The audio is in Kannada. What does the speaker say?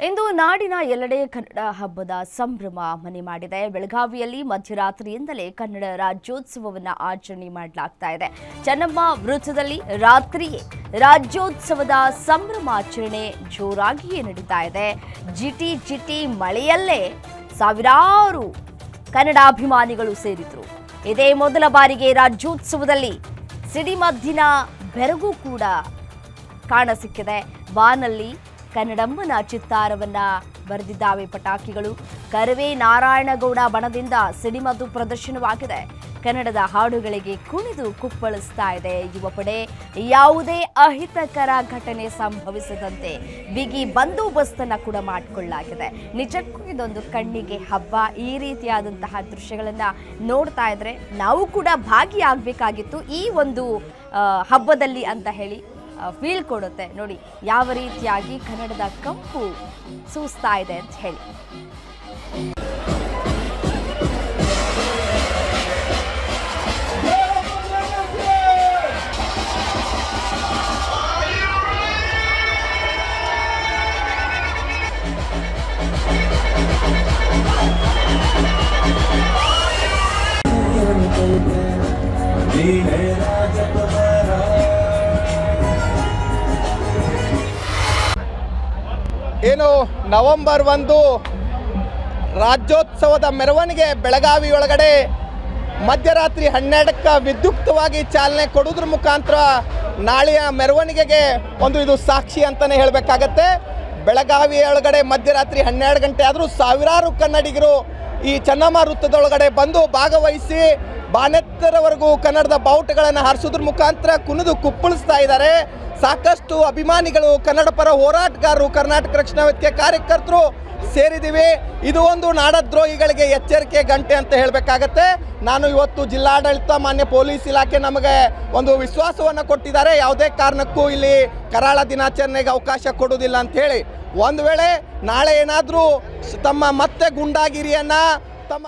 ಇಂದು ನಾಡಿನ ಎಲ್ಲೆಡೆ ಕನ್ನಡ ಹಬ್ಬದ ಸಂಭ್ರಮ ಮನೆ ಮಾಡಿದೆ. ಬೆಳಗಾವಿಯಲ್ಲಿ ಮಧ್ಯರಾತ್ರಿಯಿಂದಲೇ ಕನ್ನಡ ರಾಜ್ಯೋತ್ಸವವನ್ನು ಆಚರಣೆ ಮಾಡಲಾಗ್ತಾ ಇದೆ. ಚೆನ್ನಮ್ಮ ವೃತ್ತದಲ್ಲಿ ರಾತ್ರಿಯೇ ರಾಜ್ಯೋತ್ಸವದ ಸಂಭ್ರಮಾಚರಣೆ ಜೋರಾಗಿಯೇ ನಡೀತಾ ಇದೆ. ಜಿಟಿ ಮಳೆಯಲ್ಲೇ ಸಾವಿರಾರು ಕನ್ನಡಾಭಿಮಾನಿಗಳು ಸೇರಿದ್ರು. ಇದೇ ಮೊದಲ ಬಾರಿಗೆ ರಾಜ್ಯೋತ್ಸವದಲ್ಲಿ ಸಿಡಿಮದ್ದಿನ ಬೆರಗು ಕೂಡ ಕಾಣಸಿಕ್ಕಿದೆ. ಬಾನಲ್ಲಿ ಕನ್ನಡಮ್ಮನ ಚಿತ್ತಾರವನ್ನ ಬರೆದಿದ್ದಾವೆ ಪಟಾಕಿಗಳು. ಕರವೇ ನಾರಾಯಣಗೌಡ ಬಣದಿಂದ ಸಿಡಿಮದ್ದು ಪ್ರದರ್ಶನವಾಗಿದೆ. ಕನ್ನಡದ ಹಾಡುಗಳಿಗೆ ಕುಣಿದು ಕುಪ್ಪಳಿಸ್ತಾ ಇದೆ ಯುವ ಪಡೆ. ಯಾವುದೇ ಅಹಿತಕರ ಘಟನೆ ಸಂಭವಿಸದಂತೆ ಬಿಗಿ ಬಂದೋಬಸ್ತನ್ನ ಕೂಡ ಮಾಡಿಕೊಳ್ಳಲಾಗಿದೆ. ನಿಜಕ್ಕೂ ಇದೊಂದು ಕಣ್ಣಿಗೆ ಹಬ್ಬ. ಈ ರೀತಿಯಾದಂತಹ ದೃಶ್ಯಗಳನ್ನ ನೋಡ್ತಾ ಇದ್ರೆ ನಾವು ಕೂಡ ಭಾಗಿಯಾಗಬೇಕಾಗಿತ್ತು ಈ ಒಂದು ಹಬ್ಬದಲ್ಲಿ ಅಂತ ಹೇಳಿ ಫೀಲ್ ಕೊಡುತ್ತೆ. ನೋಡಿ ಯಾವ ರೀತಿಯಾಗಿ ಕನ್ನಡದ ಕಂಪು ಸೂಸ್ತಾ ಇದೆ ಅಂತ ಹೇಳಿ. ಏನು ನವೆಂಬರ್ 1 ರಾಜ್ಯೋತ್ಸವದ ಮೆರವಣಿಗೆ ಬೆಳಗಾವಿಯೊಳಗಡೆ ಮಧ್ಯರಾತ್ರಿ 12ಕ್ಕೆ ವಿದ್ಯುಕ್ತವಾಗಿ ಚಾಲನೆ ಕೊಡೋದ್ರ ಮುಖಾಂತರ ನಾಳೆಯ ಮೆರವಣಿಗೆಗೆ ಇದು ಸಾಕ್ಷಿ ಅಂತಲೇ ಹೇಳಬೇಕಾಗತ್ತೆ. ಬೆಳಗಾವಿಯೊಳಗಡೆ ಮಧ್ಯರಾತ್ರಿ 12 ಗಂಟೆ ಆದರೂ ಸಾವಿರಾರು ಕನ್ನಡಿಗರು ಈ ಚೆನ್ನಮ್ಮ ವೃತ್ತದೊಳಗಡೆ ಬಂದು ಭಾಗವಹಿಸಿ ಬಾನೆತ್ತರವರೆಗೂ ಕನ್ನಡದ ಬಾವುಟಗಳನ್ನು ಹಾರಿಸೋದ್ರ ಮುಖಾಂತರ ಕುಣಿದು ಕುಪ್ಪಳಿಸ್ತಾ ಇದ್ದಾರೆ. ಸಾಕಷ್ಟು ಅಭಿಮಾನಿಗಳು, ಕನ್ನಡ ಪರ ಹೋರಾಟಗಾರರು, ಕರ್ನಾಟಕ ರಕ್ಷಣಾ ವೇದಿಕೆ ಕಾರ್ಯಕರ್ತರು ಸೇರಿದ್ದೀವಿ. ಇದು ಒಂದು ನಾಡದ್ರೋಹಿಗಳಿಗೆ ಎಚ್ಚರಿಕೆ ಗಂಟೆ ಅಂತ ಹೇಳಬೇಕಾಗತ್ತೆ. ನಾನು ಇವತ್ತು ಜಿಲ್ಲಾಡಳಿತ, ಮಾನ್ಯ ಪೊಲೀಸ್ ಇಲಾಖೆ ನಮಗೆ ಒಂದು ವಿಶ್ವಾಸವನ್ನು ಕೊಟ್ಟಿದ್ದಾರೆ. ಯಾವುದೇ ಕಾರಣಕ್ಕೂ ಇಲ್ಲಿ ಕರಾಳ ದಿನಾಚರಣೆಗೆ ಅವಕಾಶ ಕೊಡೋದಿಲ್ಲ ಅಂತ ಹೇಳಿ. ಒಂದು ವೇಳೆ ನಾಳೆ ಏನಾದರೂ ತಮ್ಮ ಮತ್ತೆ ಗುಂಡಾಗಿರಿಯನ್ನು ತಮ್ಮ